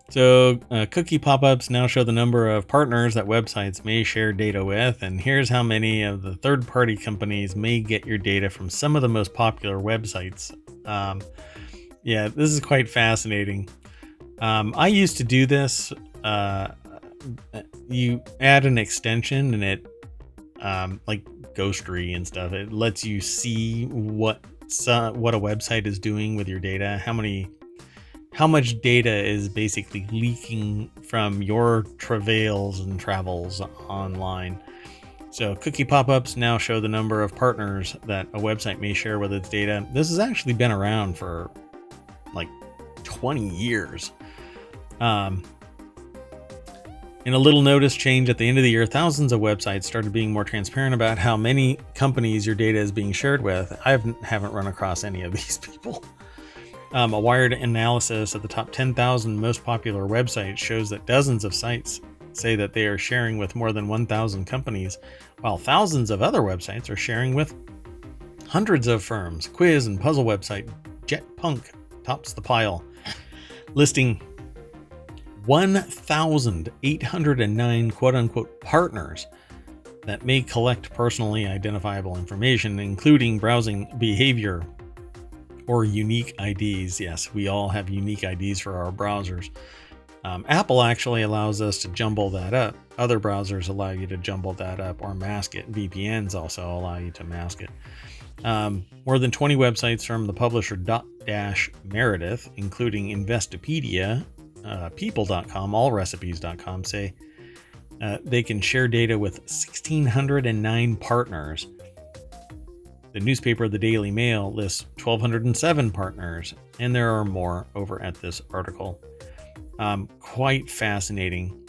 A: So cookie pop-ups now show the number of partners that websites may share data with, and here's how many of the third-party companies may get your data from some of the most popular websites. Yeah, this is quite fascinating. I used to do this. You add an extension and it like Ghostery and stuff, it lets you see what a website is doing with your data, how many how much data is basically leaking from your travails and travels online. So cookie pop-ups now show the number of partners that a website may share with its data. This has actually been around for like 20 years. In a little notice change at the end of the year, thousands of websites started being more transparent about how many companies your data is being shared with. I haven't run across any of these people. A Wired analysis of the top 10,000 most popular websites shows that dozens of sites say that they are sharing with more than 1,000 companies, while thousands of other websites are sharing with hundreds of firms. Quiz and puzzle website JetPunk tops the pile, listing 1,809 quote-unquote partners that may collect personally identifiable information, including browsing behavior or unique IDs. Yes, we all have unique IDs for our browsers. Apple actually allows us to jumble that up. Other browsers allow you to jumble that up or mask it. VPNs also allow you to mask it. More than 20 websites from the publisher Meredith, including Investopedia, People.com, AllRecipes.com, say they can share data with 1,609 partners. The newspaper The Daily Mail lists 1,207 partners, and there are more over at this article. Quite fascinating.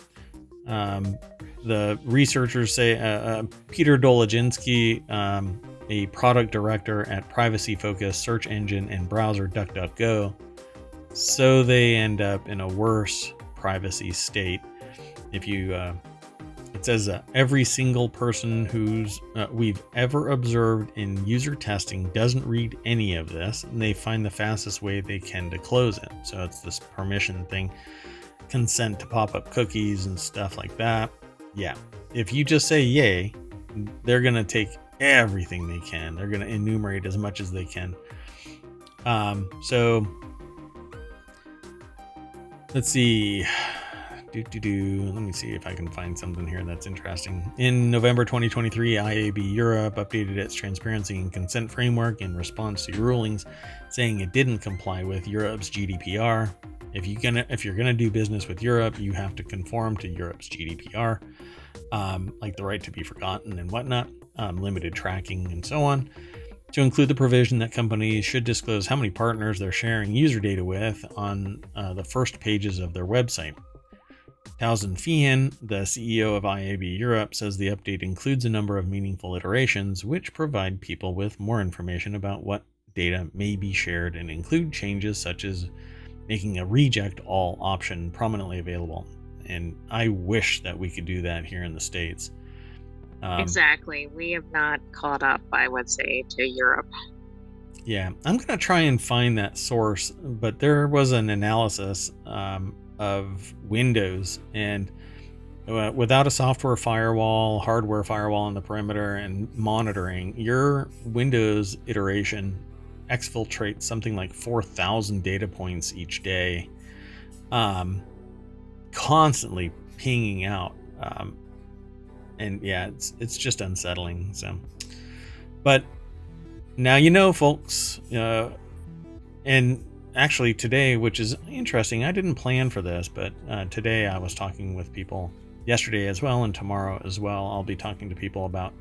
A: The researchers say Peter Doliginski, a product director at privacy-focused search engine and browser DuckDuckGo, so they end up in a worse privacy state. If you, it says every single person who's we've ever observed in user testing doesn't read any of this, and they find the fastest way they can to close it. So it's this permission thing, consent to pop up cookies and stuff like that. Yeah, if you just say yay, they're gonna take everything they can. They're gonna enumerate as much as they can. So let's see. Let me see if I can find something here that's interesting. In November 2023, IAB Europe updated its transparency and consent framework in response to rulings, saying it didn't comply with Europe's GDPR. If you're gonna do business with Europe, you have to conform to Europe's GDPR, like the right to be forgotten and whatnot, limited tracking and so on, to include the provision that companies should disclose how many partners they're sharing user data with on the first pages of their website. Towson Feehan, the CEO of IAB Europe, says the update includes a number of meaningful iterations which provide people with more information about what data may be shared and include changes such as making a reject all option prominently available. And I wish that we could do that here in the States.
B: Exactly. We have not caught up, I would say, to Europe.
A: Yeah, I'm going to try and find that source, but there was an analysis of Windows, and without a software firewall, hardware firewall on the perimeter, and monitoring, your Windows iteration exfiltrates something like 4,000 data points each day, constantly pinging out. And yeah, it's just unsettling. So, but now you know, folks. And actually today, which is interesting, I didn't plan for this, but today I was talking with people, yesterday as well, and tomorrow as well. I'll be talking to people about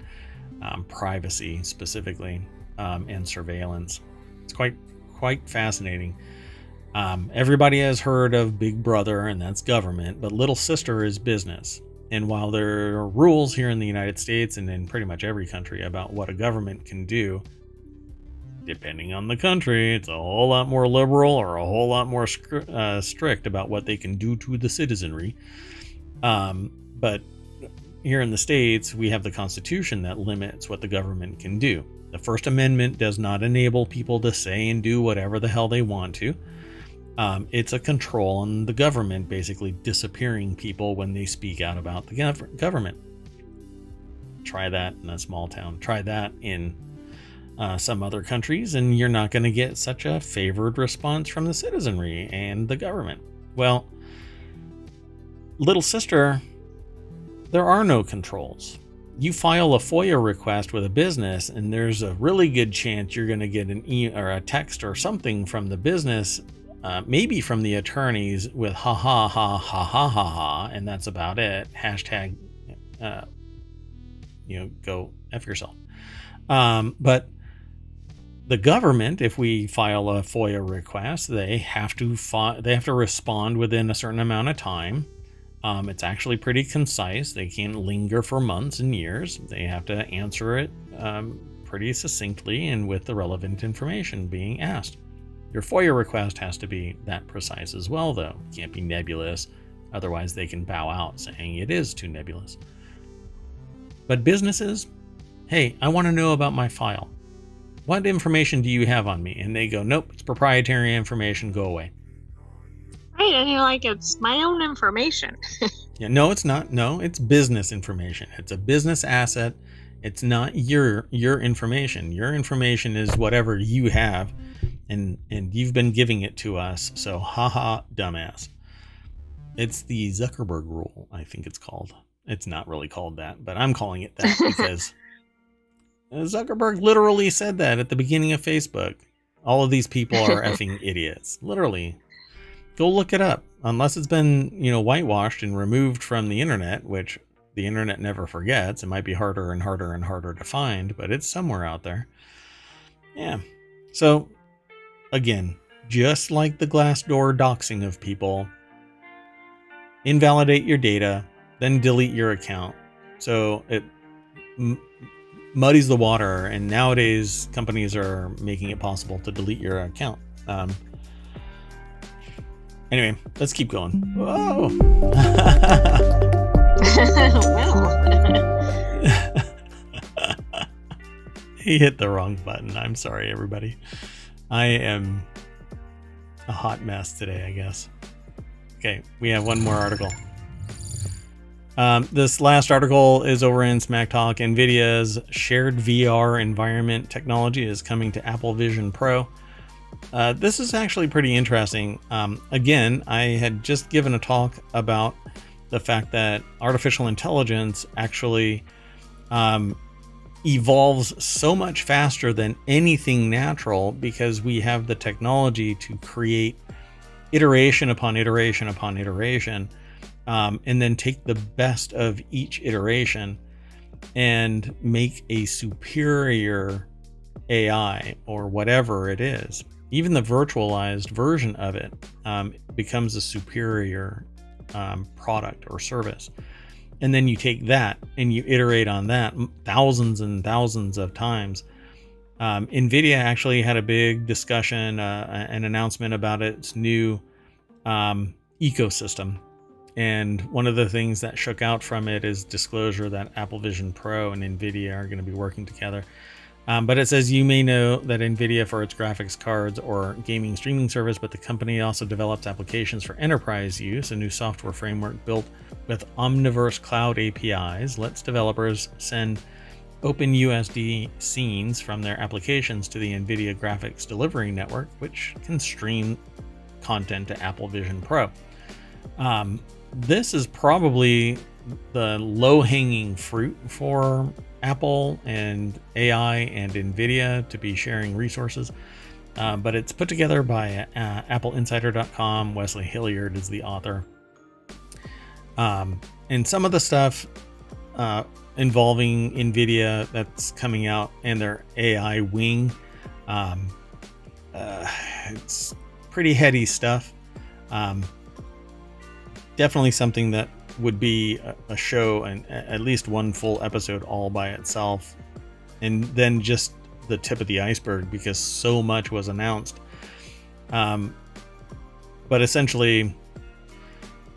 A: privacy specifically, and surveillance. It's quite fascinating. Everybody has heard of Big Brother, and that's government, but Little Sister is business. And while there are rules here in the United States and in pretty much every country about what a government can do, depending on the country, it's a whole lot more liberal or a whole lot more strict about what they can do to the citizenry. But here in the States, we have the Constitution that limits what the government can do. The First Amendment does not enable people to say and do whatever the hell they want to. It's a control on the government, basically disappearing people when they speak out about the government. Try that in a small town. Try that in some other countries, and you're not going to get such a favored response from the citizenry and the government. Well, Little Sister, there are no controls. You file a FOIA request with a business, and there's a really good chance you're going to get an or a text or something from the business maybe from the attorneys with ha ha ha ha ha ha ha, and that's about it. Hashtag, go F yourself. But the government, if we file a FOIA request, they have to respond within a certain amount of time. It's actually pretty concise. They can't linger for months and years. They have to answer it pretty succinctly and with the relevant information being asked. Your FOIA request has to be that precise as well, though. It can't be nebulous. Otherwise, they can bow out saying it is too nebulous. But businesses, hey, I want to know about my file. What information do you have on me? And they go, nope, it's proprietary information. Go away.
B: Right, and you're like, it's my own information.
A: Yeah, no, it's not. No, it's business information. It's a business asset. It's not your information. Your information is whatever you have, and you've been giving it to us. So, haha, dumbass. It's the Zuckerberg rule, I think it's called. It's not really called that, but I'm calling it that because Zuckerberg literally said that at the beginning of Facebook. All of these people are effing idiots. Literally. Go look it up. Unless it's been, whitewashed and removed from the internet, which the internet never forgets. It might be harder and harder and harder to find, but it's somewhere out there. Yeah. So, again, just like the Glassdoor doxing of people, invalidate your data, then delete your account. So it muddies the water, and nowadays companies are making it possible to delete your account. Anyway, let's keep going. Whoa!
B: Well.
A: He hit the wrong button. I'm sorry, everybody. I am a hot mess today, I guess. Okay, we have one more article. This last article is over in Smack Talk. NVIDIA's shared VR environment technology is coming to Apple Vision Pro. This is actually pretty interesting. Again, I had just given a talk about the fact that artificial intelligence actually evolves so much faster than anything natural because we have the technology to create iteration upon iteration upon iteration, and then take the best of each iteration and make a superior AI or whatever it is. Even the virtualized version of it becomes a superior product or service. And then you take that and you iterate on that thousands and thousands of times. nVidia actually had a big discussion, an announcement about its new ecosystem. And one of the things that shook out from it is disclosure that Apple Vision Pro and nVidia are going to be working together. But it says, you may know that nVidia for its graphics cards or gaming streaming service, but the company also develops applications for enterprise use. A new software framework built with Omniverse Cloud APIs lets developers send OpenUSD scenes from their applications to the NVIDIA graphics delivery network, which can stream content to Apple Vision Pro. This is probably the low-hanging fruit for Apple and AI and NVIDIA to be sharing resources. But it's put together by AppleInsider.com. Wesley Hilliard is the author. And some of the stuff involving NVIDIA that's coming out and their AI wing, it's pretty heady stuff. Definitely something that would be a show and at least one full episode all by itself, and then just the tip of the iceberg because so much was announced. But essentially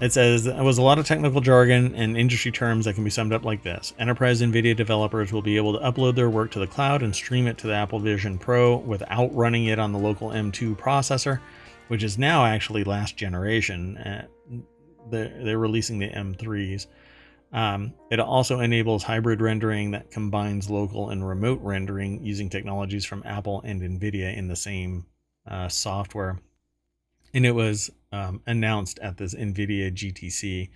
A: it says it was a lot of technical jargon and industry terms that can be summed up like this. Enterprise NVIDIA developers will be able to upload their work to the cloud and stream it to the Apple Vision Pro without running it on the local M2 processor, which is now actually last generation. They're releasing the M3s. It also enables hybrid rendering that combines local and remote rendering using technologies from Apple and NVIDIA in the same software. And it was announced at this NVIDIA GTC.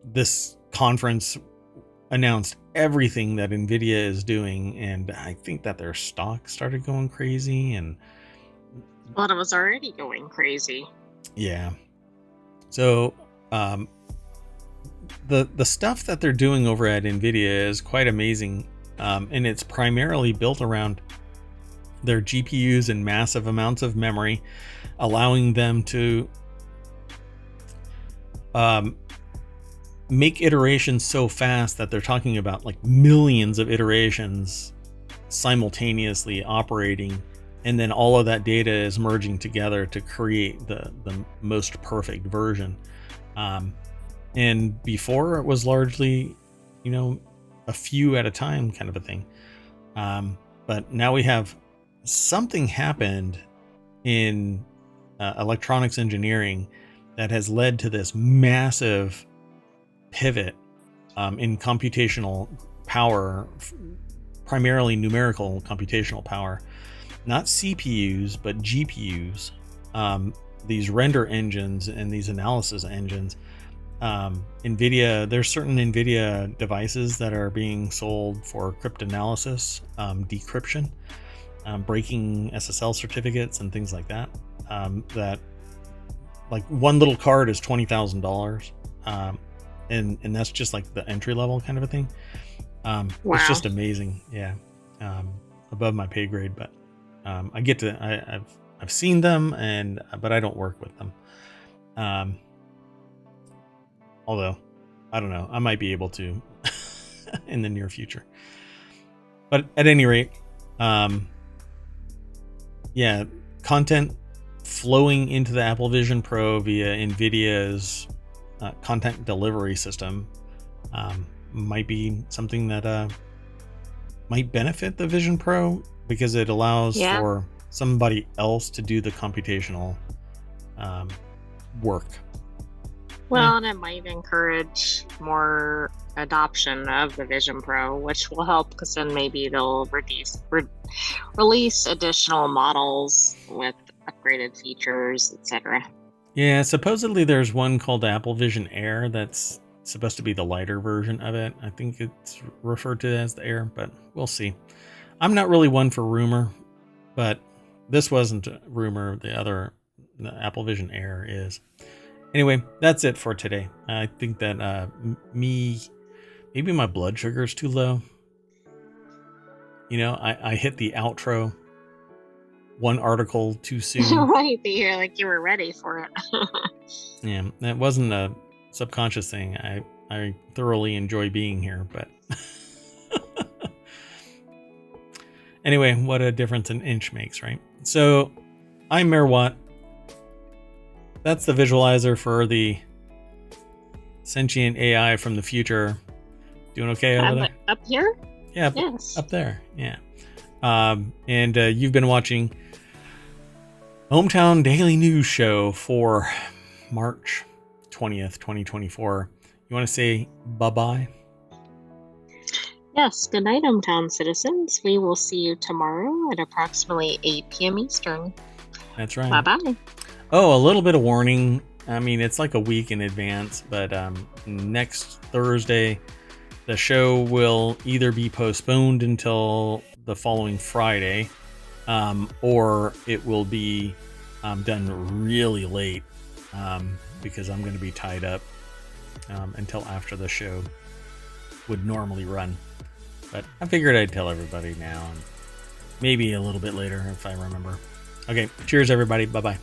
A: This conference announced everything that NVIDIA is doing, and I think that their stock started going crazy, and
B: Well, it was already going crazy.
A: Yeah. So the stuff that they're doing over at nVidia is quite amazing, and it's primarily built around their GPUs and massive amounts of memory, allowing them to make iterations so fast that they're talking about like millions of iterations simultaneously operating, and then all of that data is merging together to create the most perfect version. And before, it was largely, you know, a few at a time kind of a thing. But now we have something happened in electronics engineering that has led to this massive pivot in computational power, primarily numerical computational power, not CPUs, but GPUs, these render engines and these analysis engines. NVIDIA, there's certain NVIDIA devices that are being sold for cryptanalysis, decryption, breaking SSL certificates and things like that. That, like, one little card is $20,000, and that's just like the entry level kind of a thing.
B: Wow.
A: It's just amazing. Yeah, above my pay grade, but I get to. I've seen them, but I don't work with them. Although, I don't know, I might be able to in the near future. But at any rate, yeah, content flowing into the Apple Vision Pro via NVIDIA's content delivery system might be something that might benefit the Vision Pro, because it allows for somebody else to do the computational work.
B: Well, and it might encourage more adoption of the Vision Pro, which will help, because then maybe they'll release additional models with upgraded features, etc.
A: Yeah, supposedly there's one called Apple Vision Air that's supposed to be the lighter version of it. I think it's referred to as the Air, but we'll see. I'm not really one for rumor, but this wasn't a rumor. The Apple Vision Air is. Anyway, that's it for today. I think that maybe my blood sugar is too low. You know, I hit the outro one article too soon.
B: Right, but you're like, you were ready for it.
A: Yeah, that wasn't a subconscious thing. I thoroughly enjoy being here, but anyway, what a difference an inch makes, right? So I'm Mayor Watt. That's the visualizer for the sentient AI from the future. Doing okay over there?
B: Up here?
A: Yeah,
B: yes.
A: Up there. Yeah. And you've been watching ohmTown Daily News Show for March 20th, 2024. You want to say bye-bye?
B: Yes. Good night, ohmTown citizens. We will see you tomorrow at approximately 8 p.m. Eastern.
A: That's right.
B: Bye-bye.
A: Oh, a little bit of warning. I mean, it's like a week in advance, but next Thursday, the show will either be postponed until the following Friday, or it will be done really late, because I'm going to be tied up until after the show would normally run. But I figured I'd tell everybody now, and maybe a little bit later if I remember. Okay, cheers everybody. Bye-bye.